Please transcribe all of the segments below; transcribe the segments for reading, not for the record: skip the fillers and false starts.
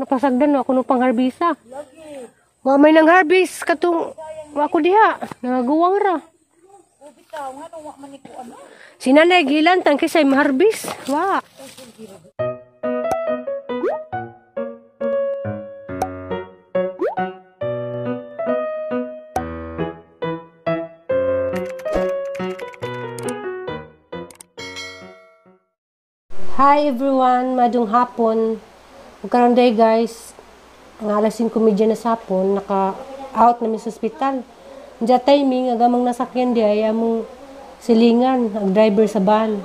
napasagdan ako no pang harbisa. Wa may nang harvest katong ako diha, nagaguwang ra. Sinanay gilan tang kisay maharbis. Wa. Hi everyone, madung hapon. Karon day guys, ang alas 5 media na sapon, naka-out namin sa ospital. Diya timing, agamang nasakyan di ay among silingan, ang driver sa van.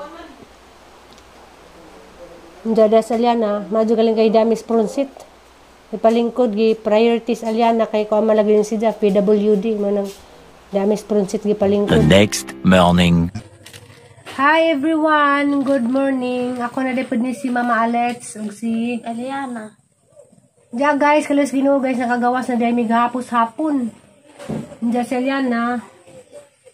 Diya da sa Aliana, madyo galing kay Damis Pronsit. Ipalingkod, gi priorities Aliana kay ko malagay si Jeff, PWD, manang Damis Pronsit gi palingkod. The next morning. Hi everyone! Good morning! Ako na depod ni si Mama Alex ug si Eliana. Diya guys, kalos Ginoo guys, nakagawas na dahil may gahapos hapon. Diya si Eliana,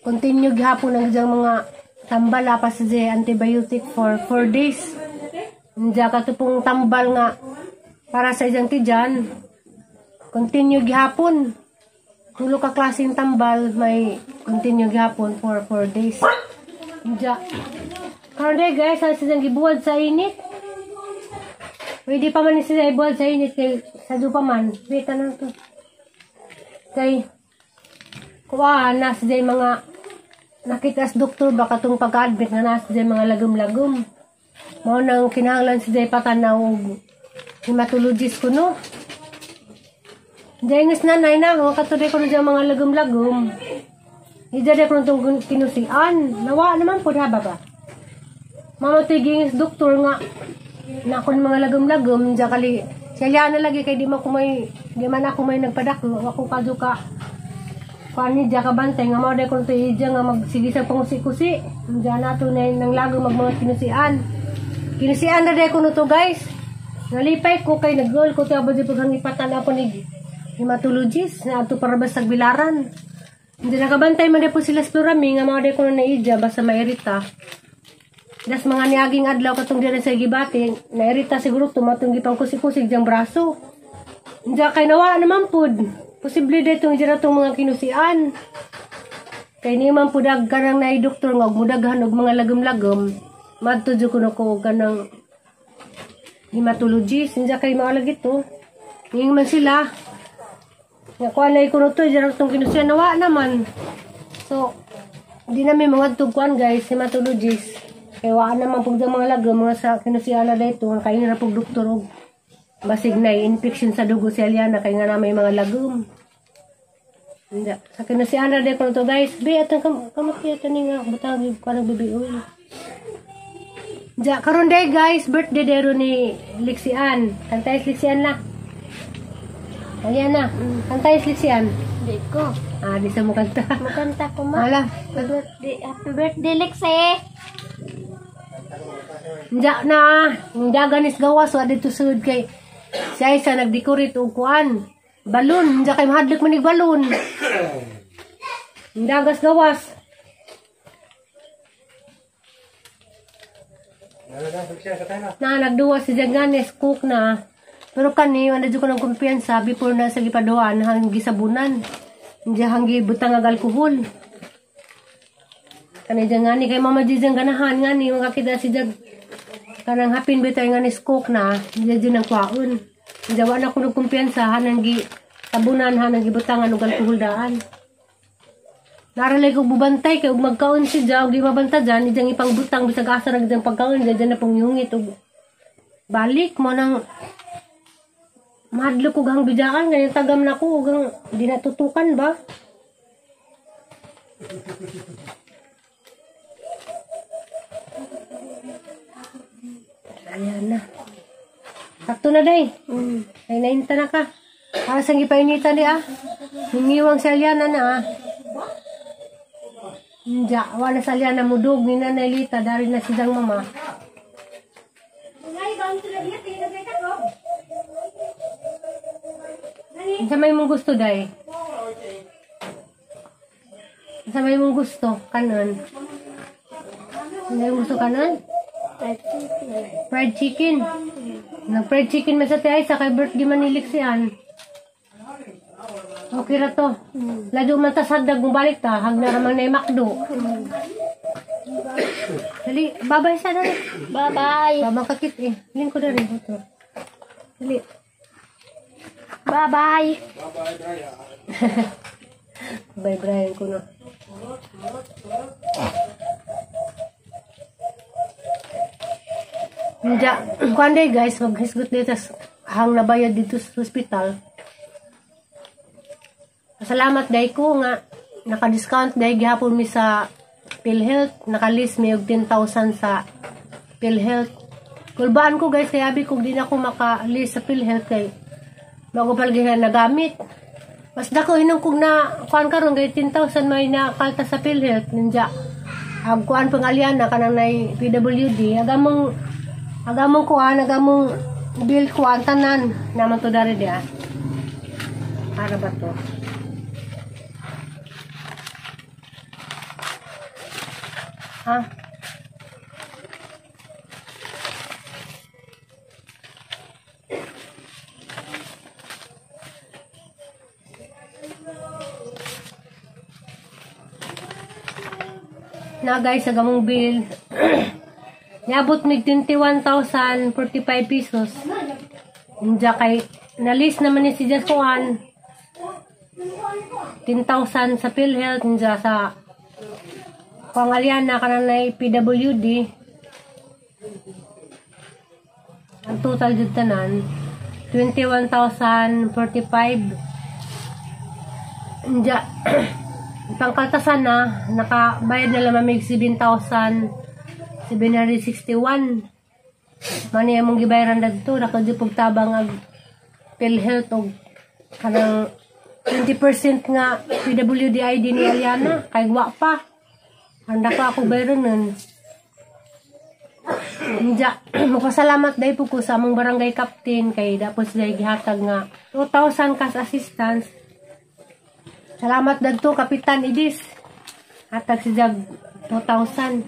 continue gihapon ang diyang mga tambal pa sa antibiotic for 4 days. Diya katupong tambal nga para sa iyang tijan. Continue gihapon. Tulo ka klaseng tambal, may continue gihapon for 4 days. Diya. Karon day guys, sa siyang gibuwad sa init. Pwede pa man siya ibuwad sa init kay sa dupa man. Bita na to. Kay kuha na siya mga nakita sa doktor baka itong pagka-admit na nasa siya mga lagom-lagom. Mao nang kinahanglan siya patanaw og hematologist ko no. Diya ingas nanay na, katuloy ko na siya mga lagom-lagom. Ida ko nung kinusian. Nawa naman po ha ba? Mama tiging is doktor nga na ako mga lagom-lagom diya kali siya na lagi kay di man ako may nagpadako ako paduka pani diya ka bantay nga mao day ko to ija nga magsige sa pangusi-kusi diya nato na nang lago mag mga kinusian na day ko no to guys. Nalipay ko kay nagol ko tiabo di paghangipatan ako ni hematologist na ato para basag bilaran. Hindi nakabantay man po sila sa Florami nga mga ko na naidya basta mairita. Das mga niaging adlaw katong dira sa gibati, nairita siguro tumatong gipang kusig-kusig diyang braso. Hindi kay nawa naman pud. Posible dito dira tong mga kinusian. Kay ni man pud kanang naay doktor nga mudaghan og mga lagom-lagom. Madto jud kuno ko kanang hematologist, hindi kay maalagi to. Nging man sila nga kuan lay kuno to dira tong kinusian nawa naman. So di na may mga tugkuan guys, hematologist. Kaya waan naman pag mga lagom, mga sa kinusian na dito, kain na pag doktor og basig na infection sa dugo si Aliana, kaya nga na may mga lagom. Sa kinusian na dito to guys, be, atang kamakita ni nga, butang ko ng baby oil. Karon day guys, birthday dero ni Lixian. Kantay Lixian na. Aliana, kantay Lixian. Di ko. Di sa mo kanta. Makanta ko ma. Hala. Happy birthday, Lexie. Nja na, nja ganis gawas wa dito sud kay siya isa nagdecorate og kuan. Balon, nja kay mahadlok man ig balon. Nja gas gawas. Na nagduwa si Jaganes cook na. Pero kani wala jud ko ng kumpiyansa before na sa gipaduan hanggi sabunan. Nja hanggi butang ag alcohol. Kani jangani kay mama jijang ganahan ngani makakita si Jag kanang hapin bitay ngani cook na jud nang kwaon. Nja wa na ko ng kumpiyansa hanang sabunan hanang gibutangan og alcohol daan. Naralay ko bubantay kay ug magkaon si Jag og di mabanta jan ijang ipangbutang bisag asa ra gyang pagkaon diyan na pangyungit og balik mo nang madlo ko gang bijaan ganyan tagam na ko gang di natutukan ba. Ayan na. Sakto na day. Ay nainta na ka. Para sa gipainitan di Hingiwang sa Aliana na Diya, wala sa Aliana mudog ni Nanay Lita dari na sidang mama. Sa may mong gusto day? Sa may mong gusto? Kanon? Sa may mong gusto kanon? Fried chicken. Fried chicken? Nag-fried chicken man sa tiay sa kay birthday manilik siyan. Okay ra to. Lado man ta sadag mong balik ta, hag na ramang na McDo. Dali, babay sa dali. Bye-bye. Babang kakit eh. Lingko na rin ito. Dali. Bye-bye. Bye Brian ko na. Hindi. Kuanday guys, maghisgot dito hang nabayad dito sa hospital. Salamat day ko nga naka-discount day gihapon mi sa PhilHealth, naka-list mi og 10,000 sa PhilHealth. Kulbaan ko guys, kaya abi kung di na ako maka-list sa PhilHealth kay bago palagi na nagamit. Mas dako hinong kung na kuan karon kay 10,000 may nakalta sa PhilHealth ninja. Ag kuan pangalian na kanang nay PWD, agamong kuan, agamong bill kuan tanan naman to dari dia. Para ba to? Ha? Na guys, agamong bill. Niabot mig 21,045 pesos. Inja kay na-list naman ni si Jaskuan 10,000 sa PhilHealth, inja sa pangalian na kananay PWD. Ang total jud tanan 21,045. Inja pangkaltasan na nakabayad na lamang mig 7,761. Mani among gibayaran dagto nakadipog tabang ag PhilHealth og kanang 20% nga PWD ID ni Aliana kay wa pa. Handa ko ako bayron nun. Inja, magpasalamat day po ko sa among barangay captain kay dapos day gihatag nga 2,000 cash assistance. Salamat dagto Kapitan Idis. Hatag si Jag 2,000.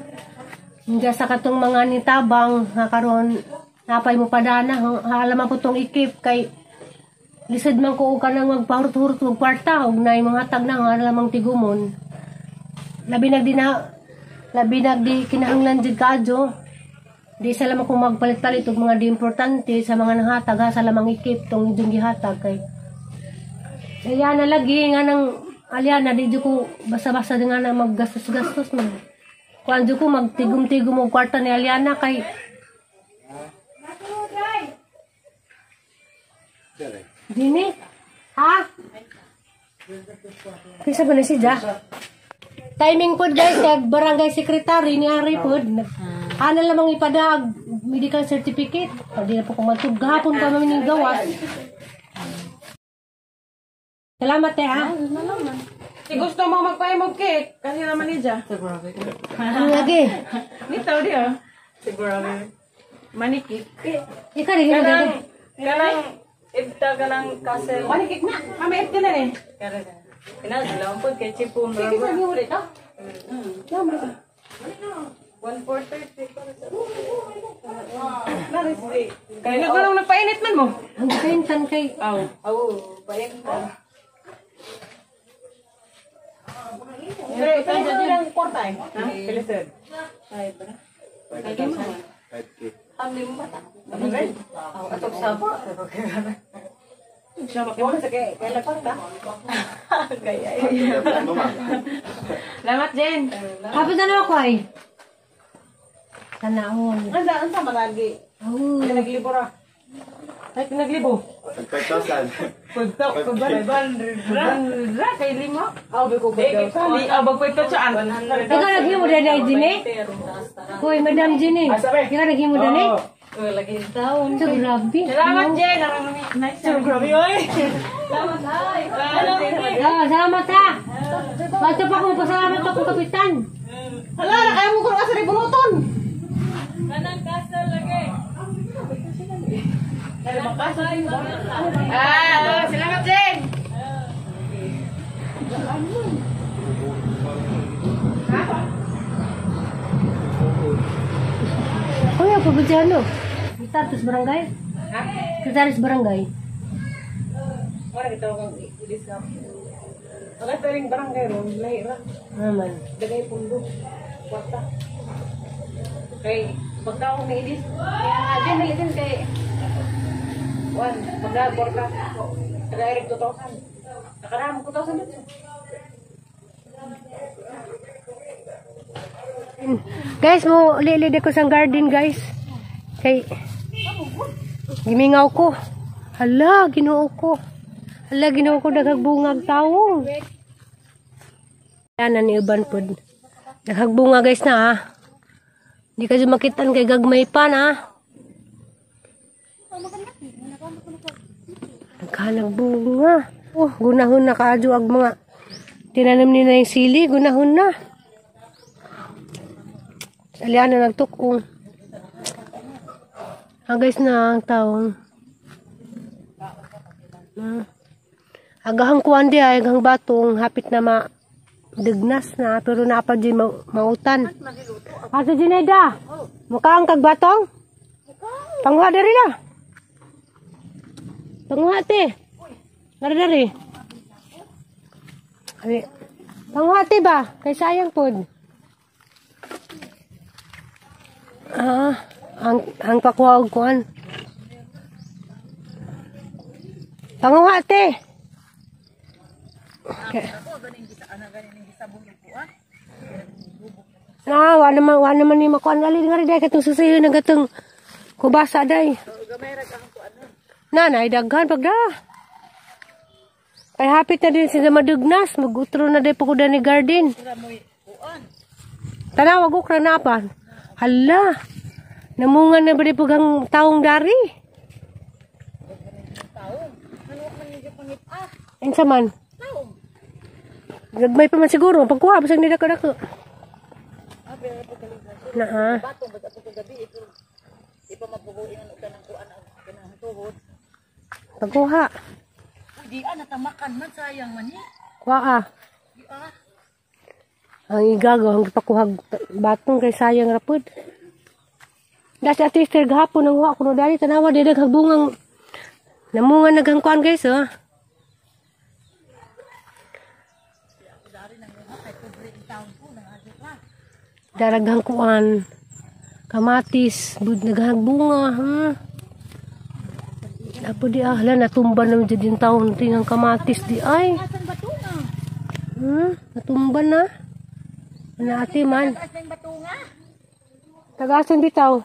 Inja sa katong mga nitabang nga karon napay mo padana halaman po tong ikip kay lisod man ko kanang magpahurot-hurot og kwarta og nay mga hatag na nga lamang tigumon. Labi nagdi kinahanglan jud kadyo. Di sa lamang kung magpalit-palit og mga di importante sa mga nahatag ha, sa lamang ikip tong inyong gihatag kay. Kaya na lagi nga nang Aliana di jud ko basa-basa nga na maggastos-gastos man. Kuan jud ko magtigom-tigom og kwarta ni Aliana kay Dini? Ha? Kisa ba na siya? Timing po guys, kag barangay secretary ni Ari po. Ano lamang ipadag medical certificate. Pwede na po kumatug. Gahapon pa namin yung gawas. Salamat ha. Si gusto mo magpa-imog cake kasi naman niya. Ano lagi? Nito dia. Siguro manikik. Ikaw rin gano'n. Kanang ibta kanang kasel. Manikik na. Kami ibta na ni. Kinadala po kay Chipon. Sige sa mo rin ah. Tama ka. 1,430 para sa. Narisi. Kaya ko lang nagpainit man mo. Ang kaintan kay. Aw, painit ka. Pero ito lang kwarta eh. Ha? Pilisod. Ay, ba? 5K. Ang limo ba? Atok sabo. Siya makiwan sa kaya kwarta. Gaya. Salamat, Jen. Kapit na naman ko ay. Tanaon. Ang sama lagi. Oh. Naglibo ra. Ay, naglibo. 5,000. Pagtok ko ba? 500 ra kay limo. Aw, ko ba? Bagpagtot siya an. Ikaw naghimo dyan ay Jini? Hoy, Madam Jini. Ikaw naghimo dyan eh? Lagi taon. So, grabe. Salamat, Jen. Nice. So, grabe, oy. Salamat, ay. Salamat ha. Basta pa kung pasalamat ako, Kapitan. Hala, kaya mo kung asa rin bunuton. Kanang kasal lagi. Salamat, Jen. Kuya, pabudyan no. Kita terus barangay. Ha? Sekretaris barangay. Wala kita kung i-discount. Wala taring barangay ron, lahira. Naman. Dagay pundo. Kwarta. Kay, pagka akong na-edis, kaya nga dyan nalitin kay pagka-kwarta, kaya-direct 2,000. Nakaraan ko 2,000 dito. Guys, mo lilid ako sa garden, guys. Kay gimingaw ko. Hala, Ginoo ko. Hala, Ginoo ko daghagbungag tawo. Yan ni uban pod. Daghagbunga guys na ha. Di ka makitan kay gagmay pa na. Nagkanagbunga. Oh, gunahon na kaadyo ag mga tinanim ni na yung sili, gunahon na. Alian na nagtukong. Guys na ang taong. Agahang kuwan di ay, agang batong, hapit na ma-degnas na, pero naapad di mautan. Asa Jineda? Mukha ang kagbatong? Panguha dari lah. Panguha ti. Dari. Panguha ti ba? Kay sayang pod. Ang pakuha og kuan. Panguha te. Wala naman ni makuan ali ngari day katong susayo na gatong kubasa day. Nanay daghan pagda. Kay hapit na din sila madugnas, magutro na day pagkuda ni garden. Tanawag ukra na pa. Hala. Namungan na ba di pugang taong dari? Insa man? Gagmay pa man siguro. Pagkuha, basang nidako-dako. Na ha? Pagkuha. Di natamakan man, sayang man eh. Kuha ang igago, ang pakuhag batong kay sayang rapod. Dasi at Easter gahapon ang huwa kuno dali tanawa di daghang namungan nagangkuan guys oh. Daraghang kuan kamatis bud naghang Apo di ahla natumba na jud din taon tinang kamatis di ay. Natumba na. Ana ate man. Tagasan bitaw.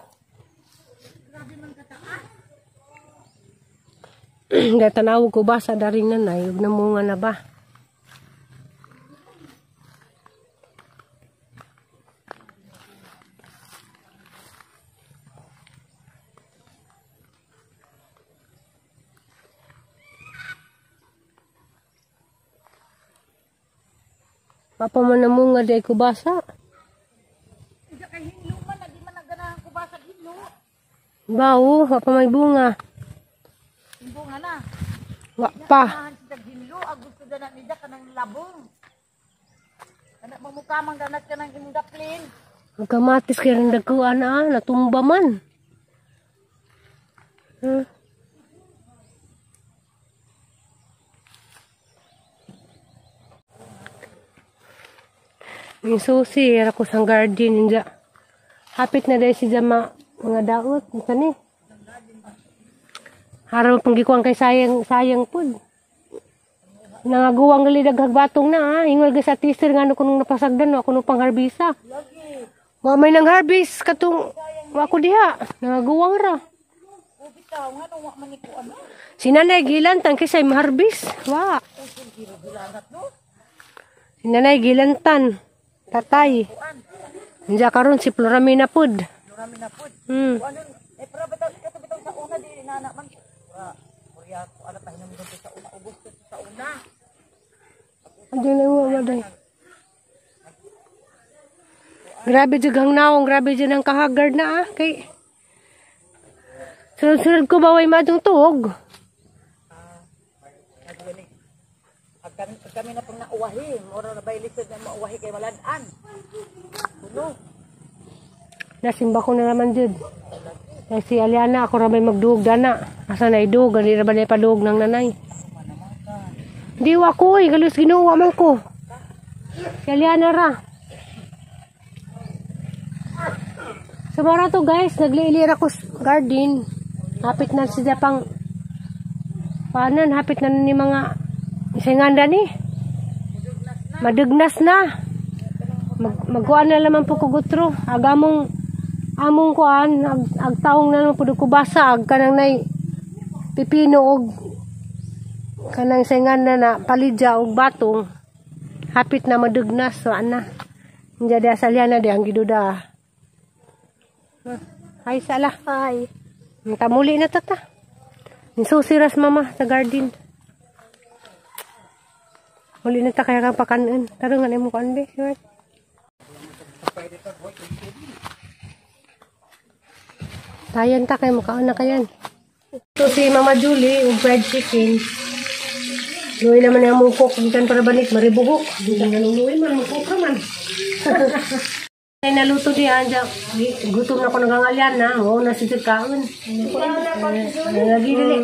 Nga tanawag ko ba sa daring nanay, huwag na munga na ba? Papa man na munga di ko basa. Bau, papa may bunga. Bunga na. Wa pa. Gusto na nila kanang labong. Anak mamukamang ganat ka ng imdaplin. Magkamatis kaya rin nagkuhan natumba man. Yung susi, ako sa garden. Hapit na dahil si Jama mga daot. Ito ni. Harap pang gikuang kay sayang po. Nangaguwang gali daghagbatong na Ingol ga sa teaser nga kunong napasagdan no kuno pang harbisa. Wa may nang harvest katong ako diha. Nangaguwang ra. Sinanay gilantan kisay maharbis. Wa. Sinanay gilantan. Tatay. Nja karon si Floramina pud. Floramina pud. Pero bitaw sa una di inanak man. Kuya, ala pa hinam dito sa una Agosto sa una. Adi na mo maday. Grabe jud ang naong, grabe jud ang kahagard na kay sunod-sunod ko baway madung tuog. Kami na pang nauwahi, mura na bay lisod na mauwahi kay maladaan. Tulo. Nasimba ko na naman jud. Kaya si Aliana, ako ramay magduog dana. Asa na idug, hindi na ba na ipadug ng nanay. Hindi ako galos ginawa man ko. Si Aliana ra. Sa mara to guys, nagliilir ako sa garden. Hapit na siya pang panan, hapit na ni mga isinganda ni. Madugnas na. Magkuan na naman po kugutro. Among kuan, agtaong na naman po kubasa. Kanang nay pipino og kanang isinganda na palidya og batong. Hapit na madugnas. So ana. Hindi da Aliana di ang giduda. Hay sala. Ay. Tamuli na tata. Nisusiras mama sa garden. Muli na ta kaya kang pakanan. Tarungan ay mo kaan be. Tayan ta kay mo kaan na kayan. Ito si Mama Julie, yung fried chicken. Luwi naman yung mukok. Gikan para banik, maribuhok. Gikan nga luwi man, mukok naman. Ay naluto diyan. Gutom na ko nagangalyan na. Oo, nasidid kaon. Nagigili.